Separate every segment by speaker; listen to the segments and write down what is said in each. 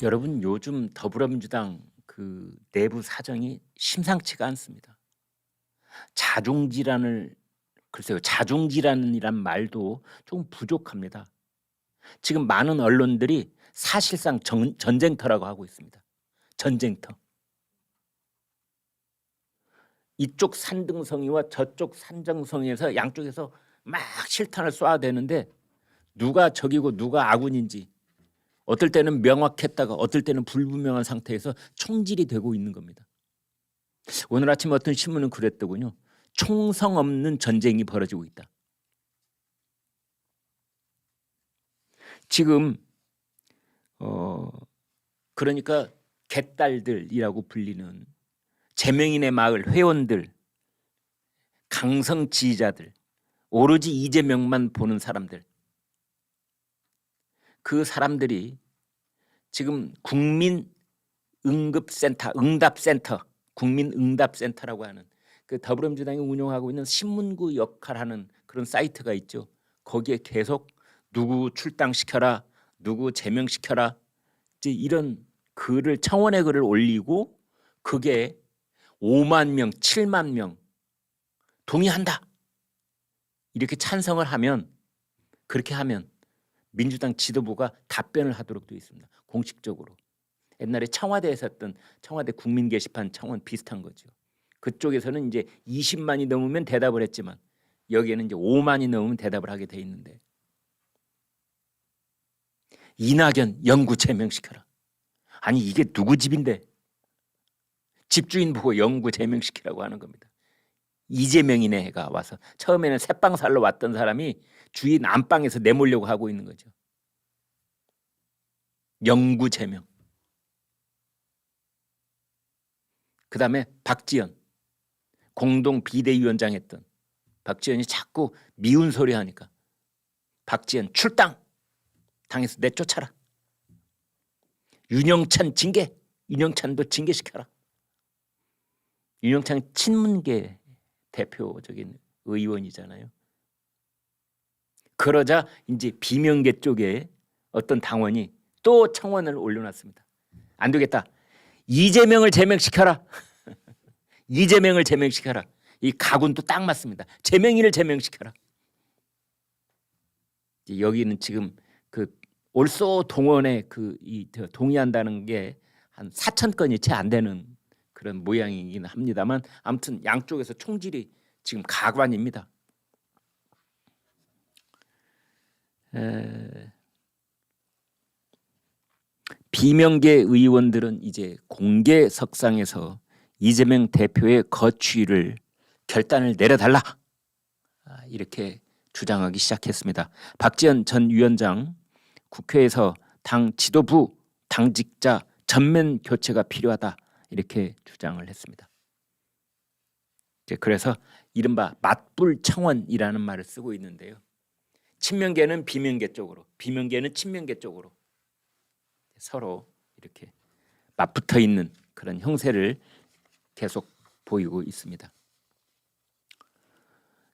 Speaker 1: 여러분 요즘 더불어민주당 그 내부 사정이 심상치가 않습니다. 자중질환을 글쎄요. 자중질환이란 말도 좀 부족합니다. 지금 많은 언론들이 사실상 전쟁터라고 하고 있습니다. 전쟁터. 이쪽 산등성이와 저쪽 산정성에서 양쪽에서 막 실탄을 쏴야 되는데 누가 적이고 누가 아군인지 어떨 때는 명확했다가 어떨 때는 불분명한 상태에서 총질이 되고 있는 겁니다. 오늘 아침 어떤 신문은 그랬더군요. 총성 없는 전쟁이 벌어지고 있다. 지금 그러니까 개딸들이라고 불리는 제명인의 마을 회원들, 강성 지지자들, 오로지 이재명만 보는 사람들, 그 사람들이 지금 국민응답센터라고 하는 그 더불어민주당이 운영하고 있는 신문구 역할하는 그런 사이트가 있죠. 거기에 계속 누구 출당시켜라, 누구 제명시켜라, 이제 이런 글을 청원의 글을 올리고 그게 5만 명, 7만 명 동의한다 이렇게 찬성을 하면, 그렇게 하면 민주당 지도부가 답변을 하도록 되어 있습니다. 공식적으로. 옛날에 청와대에서 했던 청와대 국민 게시판 청원 비슷한 거죠. 그쪽에서는 이제 20만이 넘으면 대답을 했지만 여기에는 이제 5만이 넘으면 대답을 하게 돼 있는데, 이낙연 영구 제명시켜라. 아니 이게 누구 집인데 집주인 보고 영구 제명시키라고 하는 겁니다. 이재명이네가 와서 처음에는 새빵살로 왔던 사람이 주인 안방에서 내몰려고 하고 있는 거죠. 영구 제명. 그 다음에 박지원 공동 비대위원장 했던 박지원이 자꾸 미운 소리 하니까 박지원 출당, 당에서 내쫓아라. 윤영찬 징계, 윤영찬도 징계시켜라. 윤영찬 친문계 대표적인 의원이잖아요. 그러자 이제 비명계 쪽에 어떤 당원이 또 청원을 올려놨습니다. 안 되겠다. 이재명을 제명시켜라. 이재명을 제명시켜라. 이 가군도 딱 맞습니다. 제명인을 제명시켜라. 여기는 지금 그 올소 동원에 동의한다는 게 한 4천 건이 채 안 되는 그런 모양이긴 합니다만, 아무튼 양쪽에서 총질이 지금 가관입니다. 비명계 의원들은 이제 공개석상에서 이재명 대표의 거취를 결단을 내려달라, 이렇게 주장하기 시작했습니다. 박지원 전 위원장 국회에서 당 지도부 당직자 전면 교체가 필요하다 이렇게 주장을 했습니다. 그래서 이른바 맞불 청원이라는 말을 쓰고 있는데요. 친명계는 비명계 쪽으로, 비명계는 친명계 쪽으로 서로 이렇게 맞붙어 있는 그런 형세를 계속 보이고 있습니다.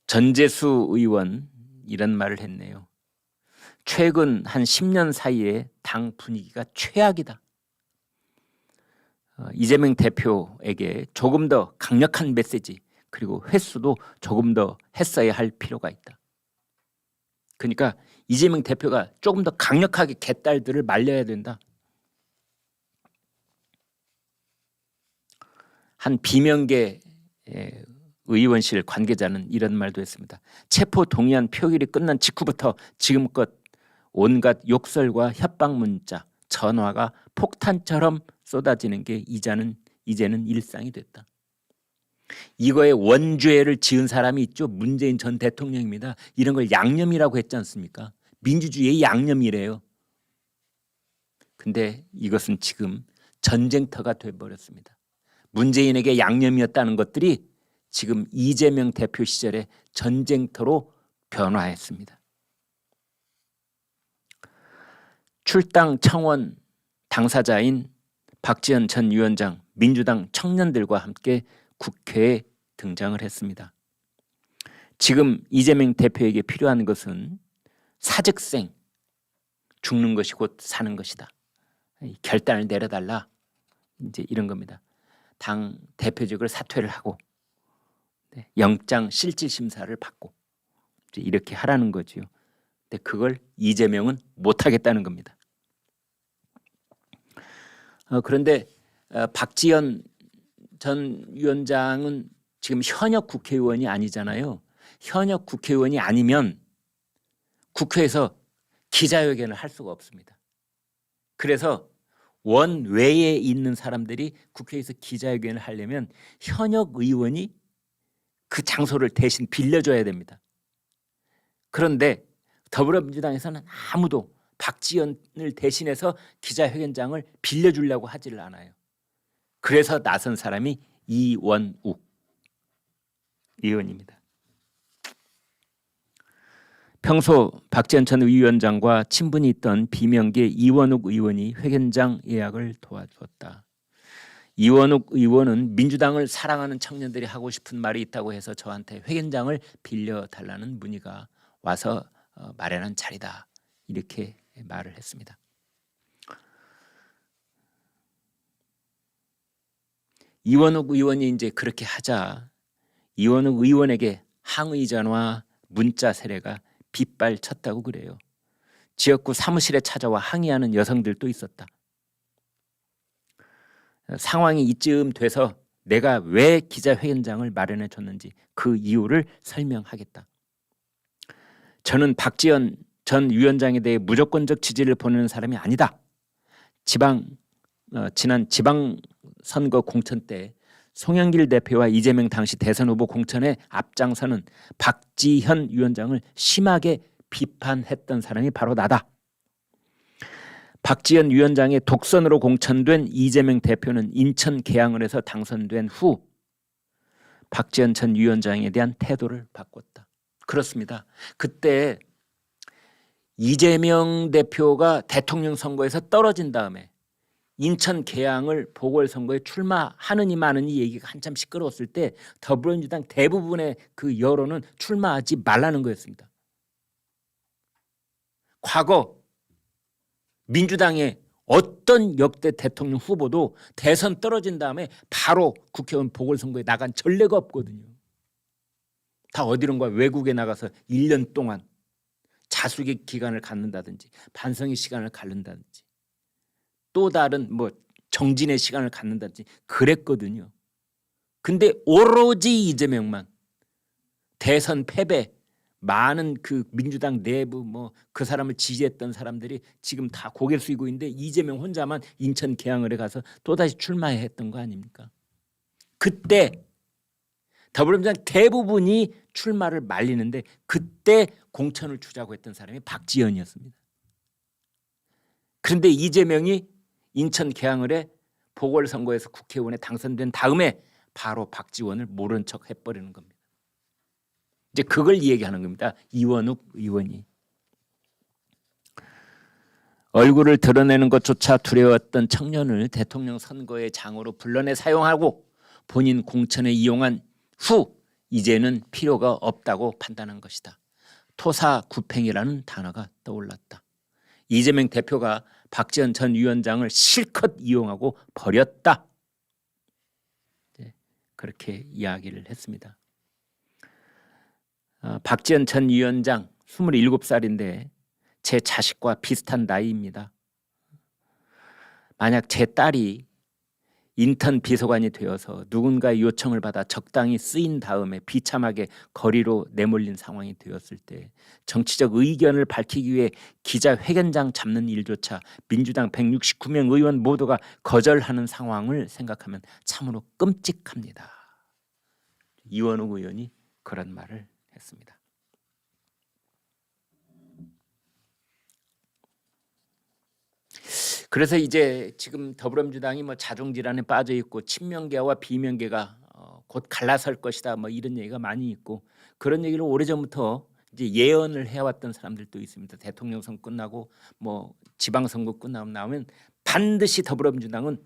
Speaker 1: 전재수 의원 이런 말을 했네요. 최근 한 10년 사이에 당 분위기가 최악이다. 이재명 대표에게 조금 더 강력한 메시지 그리고 횟수도 조금 더 했어야 할 필요가 있다. 그러니까 이재명 대표가 조금 더 강력하게 개딸들을 말려야 된다. 한 비명계 의원실 관계자는 이런 말도 했습니다. 체포 동의안 표결이 끝난 직후부터 지금껏 온갖 욕설과 협박 문자, 전화가 폭탄처럼 쏟아지는 게 이제는 일상이 됐다. 이거에 원죄를 지은 사람이 있죠. 문재인 전 대통령입니다. 이런 걸 양념이라고 했지 않습니까? 민주주의의 양념이래요. 근데 이것은 지금 전쟁터가 돼버렸습니다. 문재인에게 양념이었다는 것들이 지금 이재명 대표 시절에 전쟁터로 변화했습니다. 출당 청원 당사자인 박지원 전 위원장, 민주당 청년들과 함께 국회에 등장을 했습니다. 지금 이재명 대표에게 필요한 것은 사직생, 죽는 것이 곧 사는 것이다. 결단을 내려달라. 이제 이런 겁니다. 당 대표직을 사퇴를 하고 영장 실질 심사를 받고 이제 이렇게 하라는 거지요. 근데 그걸 이재명은 못 하겠다는 겁니다. 그런데 박지원 전 위원장은 지금 현역 국회의원이 아니잖아요. 현역 국회의원이 아니면 국회에서 기자회견을 할 수가 없습니다. 그래서 원외에 있는 사람들이 국회에서 기자회견을 하려면 현역 의원이 그 장소를 대신 빌려줘야 됩니다. 그런데 더불어민주당에서는 아무도 박지원을 대신해서 기자회견장을 빌려주려고 하지를 않아요. 그래서 나선 사람이 이원욱 의원입니다. 평소 박지원 전 위원장과 친분이 있던 비명계 이원욱 의원이 회견장 예약을 도와주었다. 이원욱 의원은 민주당을 사랑하는 청년들이 하고 싶은 말이 있다고 해서 저한테 회견장을 빌려달라는 문의가 와서 마련한 자리다. 이렇게 말을 했습니다. 이원욱 의원이 이제 그렇게 하자 이원욱 의원에게 항의 전화, 문자 세례가 빗발쳤다고 그래요. 지역구 사무실에 찾아와 항의하는 여성들도 있었다. 상황이 이쯤 돼서 내가 왜 기자회견장을 마련해 줬는지 그 이유를 설명하겠다. 저는 박지원 전 위원장에 대해 무조건적 지지를 보내는 사람이 아니다. 지난 지방선거 공천 때 송영길 대표와 이재명 당시 대선 후보 공천에 앞장서는 박지현 위원장을 심하게 비판했던 사람이 바로 나다. 박지현 위원장의 독선으로 공천된 이재명 대표는 인천 계양을 해서 당선된 후 박지원 전 위원장에 대한 태도를 바꿨다. 그렇습니다. 그때 이재명 대표가 대통령 선거에서 떨어진 다음에 인천 계양을 보궐선거에 출마하느니 마느니 얘기가 한참 시끄러웠을 때 더불어민주당 대부분의 그 여론은 출마하지 말라는 거였습니다. 과거 민주당의 어떤 역대 대통령 후보도 대선 떨어진 다음에 바로 국회의원 보궐선거에 나간 전례가 없거든요. 다 어디론가 외국에 나가서 1년 동안 자숙의 기간을 갖는다든지 반성의 시간을 갖는다든지 또 다른 정진의 시간을 갖는다든지 그랬거든요. 근데 오로지 이재명만 대선 패배 많은 그 민주당 내부 그 사람을 지지했던 사람들이 지금 다 고개를 숙이고 있는데 이재명 혼자만 인천 계양을에 가서 또다시 출마했던 거 아닙니까? 그때 더불어민주당 대부분이 출마를 말리는데 그때 공천을 주자고 했던 사람이 박지원이었습니다. 그런데 이재명이 인천 계양을에 보궐선거에서 국회의원에 당선된 다음에 바로 박지원을 모른 척 해버리는 겁니다. 이제 그걸 얘기하는 겁니다. 이원욱 의원이. 얼굴을 드러내는 것조차 두려웠던 청년을 대통령 선거의 장으로 불러내 사용하고 본인 공천에 이용한 후 이제는 필요가 없다고 판단한 것이다. 토사구팽이라는 단어가 떠올랐다. 이재명 대표가 박지원 전 위원장을 실컷 이용하고 버렸다. 그렇게 이야기를 했습니다. 박지원 전 위원장 27살인데 제 자식과 비슷한 나이입니다. 만약 제 딸이 인턴 비서관이 되어서 누군가의 요청을 받아 적당히 쓰인 다음에 비참하게 거리로 내몰린 상황이 되었을 때 정치적 의견을 밝히기 위해 기자회견장 잡는 일조차 민주당 169명 의원 모두가 거절하는 상황을 생각하면 참으로 끔찍합니다. 이원욱 의원이 그런 말을 했습니다. 그래서 이제 지금 더불어민주당이 자중질환에 빠져 있고 친명계와 비명계가 곧 갈라설 것이다 이런 얘기가 많이 있고 그런 얘기를 오래전부터 이제 예언을 해왔던 사람들도 있습니다. 대통령 선거 끝나고 지방선거 끝나고 나오면 반드시 더불어민주당은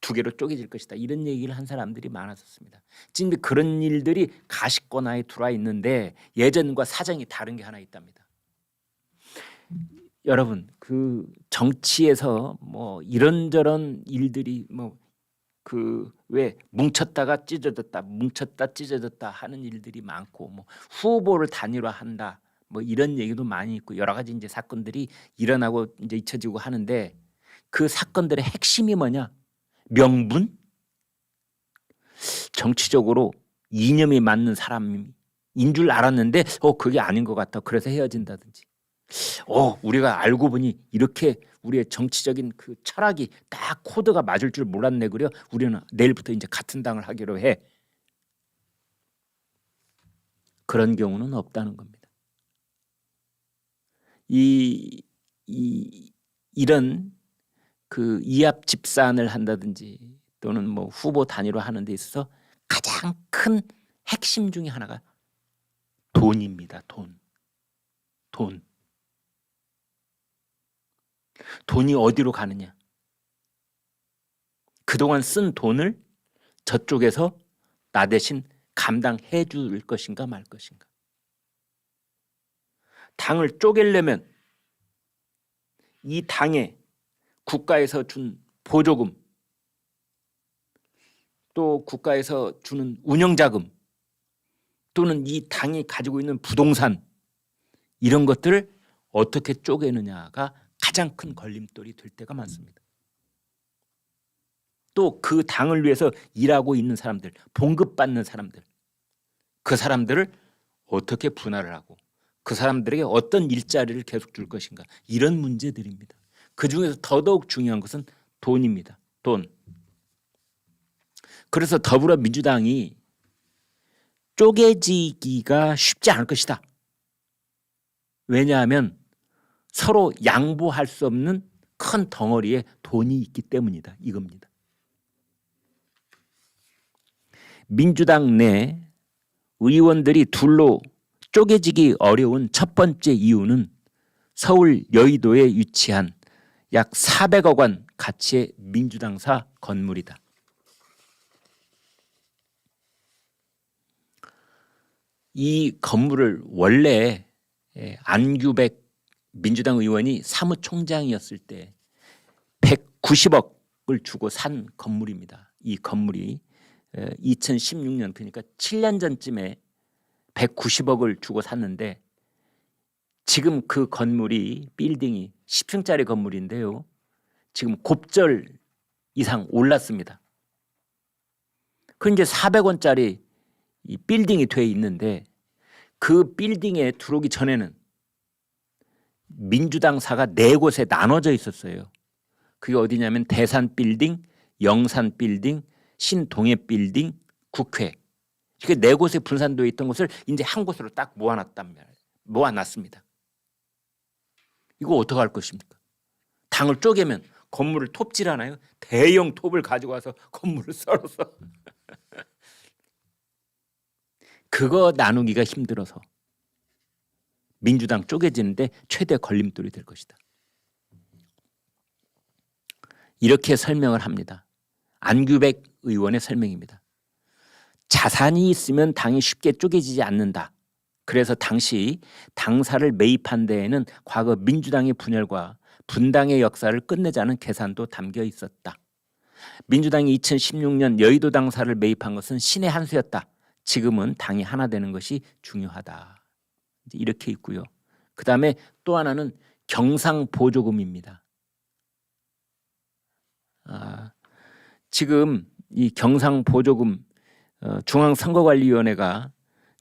Speaker 1: 두 개로 쪼개질 것이다. 이런 얘기를 한 사람들이 많았었습니다. 지금 그런 일들이 가시권화에 들어와 있는데 예전과 사정이 다른 게 하나 있답니다. 여러분, 그 정치에서 뭐 이런저런 일들이 뭐 그 왜 뭉쳤다가 찢어졌다, 뭉쳤다 찢어졌다 하는 일들이 많고 뭐 후보를 단일화한다, 뭐 이런 얘기도 많이 있고 여러 가지 이제 사건들이 일어나고 이제 잊혀지고 하는데 그 사건들의 핵심이 뭐냐? 명분? 정치적으로 이념이 맞는 사람인 줄 알았는데 그게 아닌 것 같아. 그래서 헤어진다든지. 우리가 알고 보니 이렇게 우리의 정치적인 그 철학이 딱 코드가 맞을 줄 몰랐네 그려. 우리는 내일부터 이제 같은 당을 하기로 해. 그런 경우는 없다는 겁니다. 이런 그 이합 집산을 한다든지 또는 뭐 후보 단위로 하는 데 있어서 가장 큰 핵심 중에 하나가 돈입니다. 돈. 돈이 어디로 가느냐? 그동안 쓴 돈을 저쪽에서 나 대신 감당해 줄 것인가 말 것인가. 당을 쪼개려면 이 당에 국가에서 준 보조금 또 국가에서 주는 운영자금 또는 이 당이 가지고 있는 부동산 이런 것들을 어떻게 쪼개느냐가 가장 큰 걸림돌이 될 때가 많습니다. 또 그 당을 위해서 일하고 있는 사람들, 봉급받는 사람들, 그 사람들을 어떻게 분할을 하고 그 사람들에게 어떤 일자리를 계속 줄 것인가 이런 문제들입니다. 그중에서 더더욱 중요한 것은 돈입니다. 돈. 그래서 더불어민주당이 쪼개지기가 쉽지 않을 것이다. 왜냐하면 서로 양보할 수 없는 큰 덩어리에 돈이 있기 때문이다. 이겁니다. 민주당 내 의원들이 둘로 쪼개지기 어려운 첫 번째 이유는 서울 여의도에 위치한 약 400억 원 가치의 민주당사 건물이다. 이 건물을 원래 안규백 민주당 의원이 사무총장이었을 때 190억을 주고 산 건물입니다. 이 건물이 2016년 그러니까 7년 전쯤에 190억을 주고 샀는데 지금 그 건물이 빌딩이 10층짜리 건물인데요. 지금 곱절 이상 올랐습니다. 그 이제 400원짜리 이 빌딩이 돼 있는데 그 빌딩에 들어오기 전에는 민주당사가 4곳에 나눠져 있었어요. 그게 어디냐면 대산 빌딩, 영산 빌딩, 신동해 빌딩, 국회. 이게 4곳에 분산되어 있던 것을 이제 한 곳으로 딱 모아놨습니다. 이거 어떻게 할 것입니까? 당을 쪼개면 건물을 톱질하나요? 대형 톱을 가지고 와서 건물을 썰어서 그거 나누기가 힘들어서 민주당 쪼개지는데 최대 걸림돌이 될 것이다. 이렇게 설명을 합니다. 안규백 의원의 설명입니다. 자산이 있으면 당이 쉽게 쪼개지지 않는다. 그래서 당시 당사를 매입한 데에는 과거 민주당의 분열과 분당의 역사를 끝내자는 계산도 담겨 있었다. 민주당이 2016년 여의도 당사를 매입한 것은 신의 한 수였다. 지금은 당이 하나 되는 것이 중요하다. 이렇게 있고요. 그 다음에 또 하나는 경상보조금입니다. 지금 이 경상보조금 중앙선거관리위원회가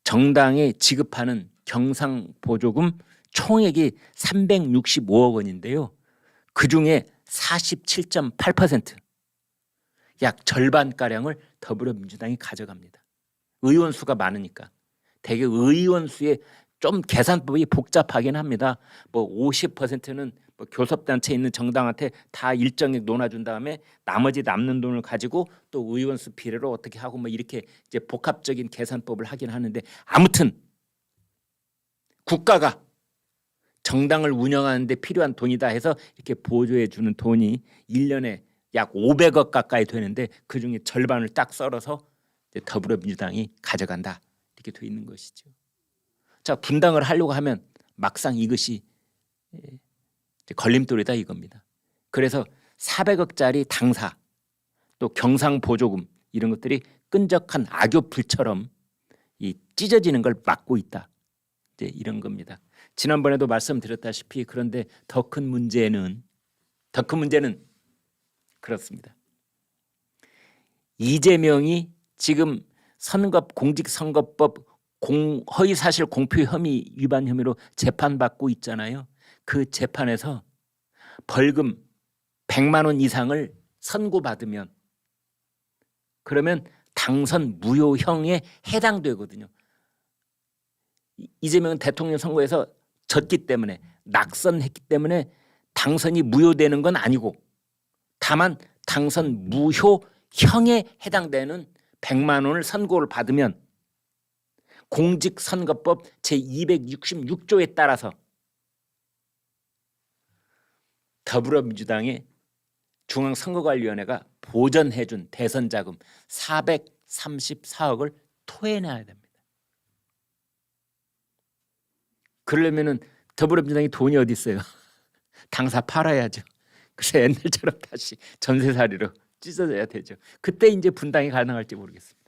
Speaker 1: 정당에 지급하는 경상보조금 총액이 365억 원인데요. 그중에 47.8% 약 절반가량을 더불어민주당이 가져갑니다. 의원 수가 많으니까. 대개 의원 수에 좀 계산법이 복잡하긴 합니다. 뭐 50%는 뭐 교섭단체에 있는 정당한테 다 일정액 논아준 다음에 나머지 남는 돈을 가지고 또 의원 수 비례로 어떻게 하고 뭐 이렇게 이제 복합적인 계산법을 하긴 하는데 아무튼 국가가 정당을 운영하는 데 필요한 돈이다 해서 이렇게 보조해 주는 돈이 1년에 약 500억 가까이 되는데 그중에 절반을 딱 썰어서 이제 더불어민주당이 가져간다. 이렇게 돼 있는 것이죠. 자, 분당을 하려고 하면 막상 이것이 걸림돌이다 이겁니다. 그래서 400억짜리 당사 또 경상보조금 이런 것들이 끈적한 악교불처럼 이 찢어지는 걸 막고 있다. 이제 이런 겁니다. 지난번에도 말씀드렸다시피 그런데 더 큰 문제는 그렇습니다. 이재명이 지금 공직선거법 허위사실 공표 혐의 위반 혐의로 재판받고 있잖아요. 그 재판에서 벌금 100만 원 이상을 선고받으면 그러면 당선 무효형에 해당되거든요. 이재명은 대통령 선거에서 졌기 때문에 낙선했기 때문에 당선이 무효되는 건 아니고 다만 당선 무효형에 해당되는 100만 원을 선고를 받으면 공직선거법 제266조에 따라서 더불어민주당의 중앙선거관리위원회가 보전해준 대선자금 434억을 토해내야 됩니다. 그러려면은 더불어민주당이 돈이 어디 있어요? 당사 팔아야죠. 그래서 옛날처럼 다시 전세살이로 찢어져야 되죠. 그때 이제 분당이 가능할지 모르겠습니다.